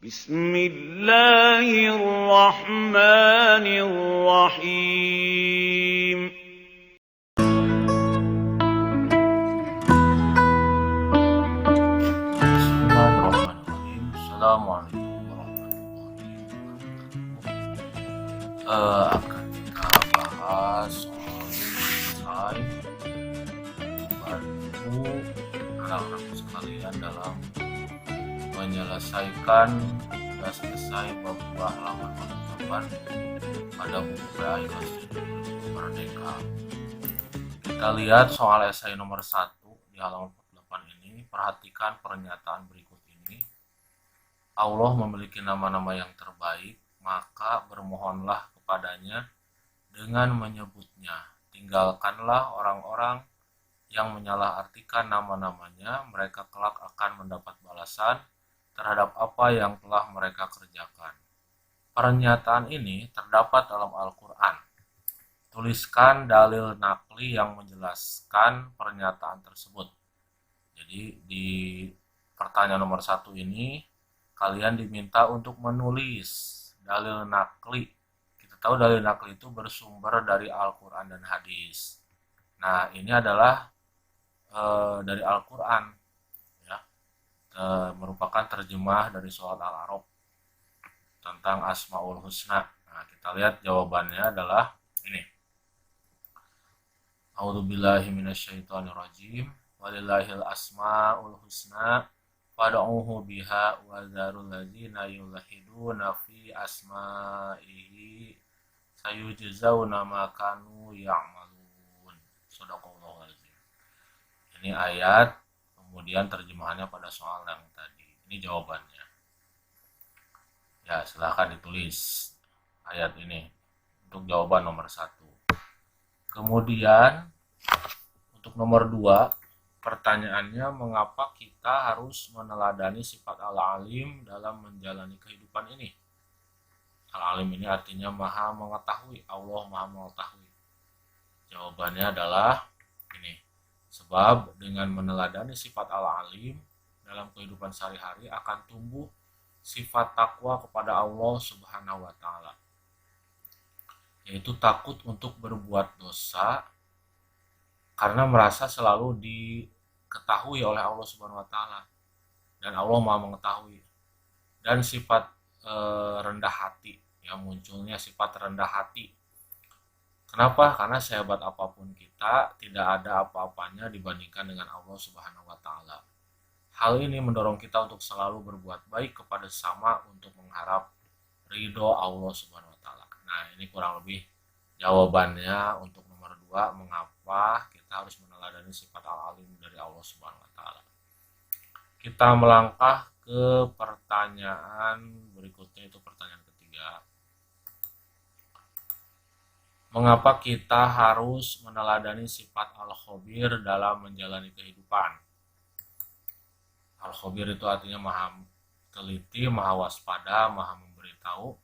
بسم الله الرحمن الرحيم Bismillahirrahmanirrahim. Assalamualaikum warahmatullahi wabarakatuh. Akan kita bahas soal selesai membantu anak-anak sekalian dalam menyelesaikan tugas selesai bab 2 halaman 48 pada buku PAI kelas 7 Merdeka. Kita lihat soal esai nomor 1 di halaman 48 ini. Perhatikan pernyataan berikut ini. Allah memiliki nama-nama yang terbaik, maka bermohonlah kepadanya dengan menyebutnya. Tinggalkanlah orang-orang yang menyalahartikan nama-namanya, mereka kelak akan mendapat balasan terhadap apa yang telah mereka kerjakan. Pernyataan ini terdapat dalam Al-Quran. Tuliskan dalil nakli yang menjelaskan pernyataan tersebut. Jadi di pertanyaan nomor 1 ini, kalian diminta untuk menulis dalil nakli. Kita tahu dalil nakli itu bersumber dari Al-Quran dan hadis. Nah, ini adalah dari Al-Quran, ya, merupakan terjemah dari surat Al-A'raf tentang Asmaul Husna. Nah, kita lihat jawabannya adalah ini. A'udzubillahi minasyaitonirrajim. Walillahil asmaul husna fad'uhu biha wa dzarul ladzina yulhiduna fi asma'ihi sayujzauna ma kanu ya'malun. Shadaqallahul azim. Ini ayat, kemudian terjemahannya pada soal yang tadi. Ini jawabannya. Ya, silahkan ditulis ayat ini untuk jawaban nomor 1. Kemudian untuk nomor 2, pertanyaannya, mengapa kita harus meneladani sifat Al-Alim dalam menjalani kehidupan ini? Al-Alim ini artinya maha mengetahui, Allah maha mengetahui. Jawabannya adalah ini. Sebab dengan meneladani sifat Al-Alim dalam kehidupan sehari-hari akan tumbuh sifat takwa kepada Allah Subhanahu wa taala. Yaitu takut untuk berbuat dosa karena merasa selalu diketahui oleh Allah Subhanahu wa taala dan Allah Maha mengetahui. Dan sifat rendah hati, ya, munculnya sifat rendah hati. Kenapa? Karena sehebat apapun kita, tidak ada apa-apanya dibandingkan dengan Allah Subhanahu wa taala. Hal ini mendorong kita untuk selalu berbuat baik kepada sesama untuk mengharap ridho Allah Subhanahu wa taala. Nah, ini kurang lebih jawabannya untuk nomor 2, mengapa kita harus meneladani sifat Al-Alim dari Allah Subhanahu wa taala. Kita melangkah ke pertanyaan berikutnya, itu pertanyaan ketiga. Mengapa kita harus meneladani sifat Al-Khabir dalam menjalani kehidupan? Al-Khabir itu artinya maha teliti, maha waspada, maha memberitahu.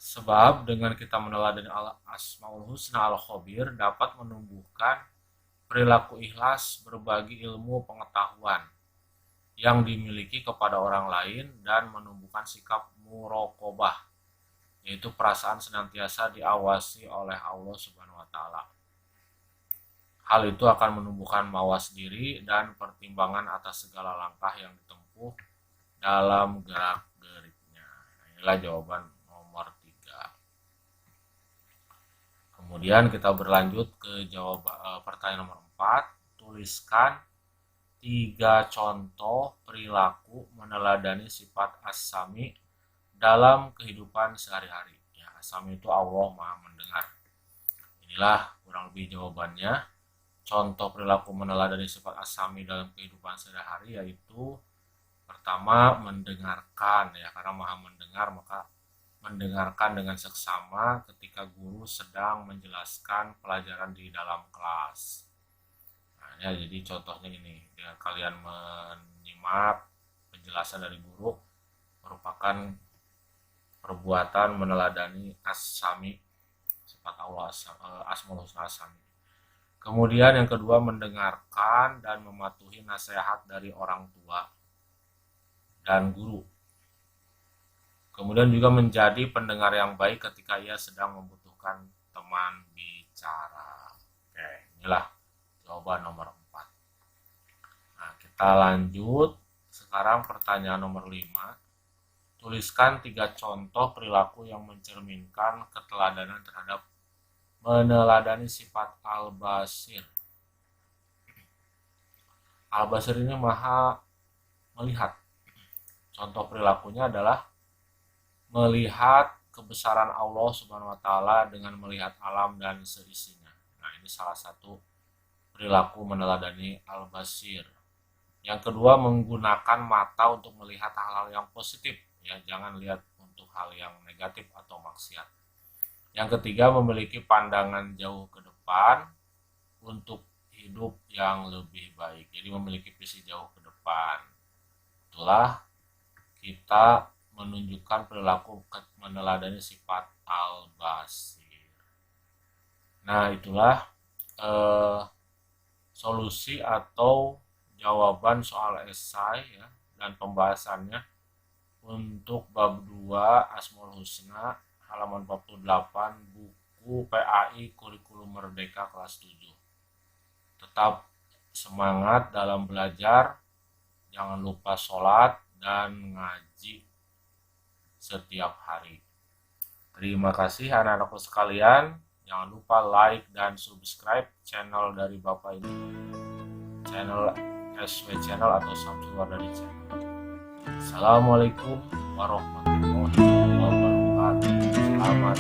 Sebab dengan kita meneladani Asmaul Husna Al-Khabir dapat menumbuhkan perilaku ikhlas berbagi ilmu pengetahuan yang dimiliki kepada orang lain dan menumbuhkan sikap muraqabah, yaitu perasaan senantiasa diawasi oleh Allah Subhanahu wa taala. Hal itu akan menumbuhkan mawas diri dan pertimbangan atas segala langkah yang ditempuh dalam gerak-geriknya. Inilah jawaban nomor 3. Kemudian kita berlanjut ke pertanyaan nomor 4. Tuliskan 3 contoh perilaku meneladani sifat As-Sami dalam kehidupan sehari-hari. Ya, As-Sami itu Allah Maha mendengar. Inilah kurang lebih jawabannya. Contoh perilaku meneladani sifat As-Sami dalam kehidupan sehari-hari yaitu pertama, mendengarkan, ya, karena Maha mendengar maka mendengarkan dengan seksama ketika guru sedang menjelaskan pelajaran di dalam kelas. Nah, ya, jadi contohnya ini, dengan kalian menyimak penjelasan dari guru merupakan perbuatan meneladani As-Sami, sifat Allah Asmaul Husna As-Sami. Kemudian yang kedua, mendengarkan dan mematuhi nasihat dari orang tua dan guru. Kemudian juga menjadi pendengar yang baik ketika ia sedang membutuhkan teman bicara. Oke, inilah jawaban nomor 4. Nah, kita lanjut. Sekarang pertanyaan nomor 5. Tuliskan 3 contoh perilaku yang mencerminkan keteladanan terhadap meneladani sifat al-basir. Al-basir ini maha melihat. Contoh perilakunya adalah melihat kebesaran Allah Subhanahu wa taala dengan melihat alam dan seisinya. Nah, ini salah satu perilaku meneladani al-basir. Yang kedua, menggunakan mata untuk melihat hal-hal yang positif. Ya, jangan lihat untuk hal yang negatif atau maksiat. Yang ketiga, memiliki pandangan jauh ke depan untuk hidup yang lebih baik. Jadi memiliki visi jauh ke depan. Itulah kita menunjukkan perilaku meneladani sifat al-basir. Nah, itulah solusi atau jawaban soal esai ya, dan pembahasannya untuk bab 2 Asmaul Husna halaman 48 buku PAI Kurikulum Merdeka kelas 7. Tetap semangat dalam belajar, jangan lupa sholat dan ngaji setiap hari. Terima kasih anak-anakku sekalian. Jangan lupa like dan subscribe channel dari Bapak ini. Channel SW Channel atau Samsul Wardani Channel. Assalamualaikum warahmatullahi wabarakatuh. Selamat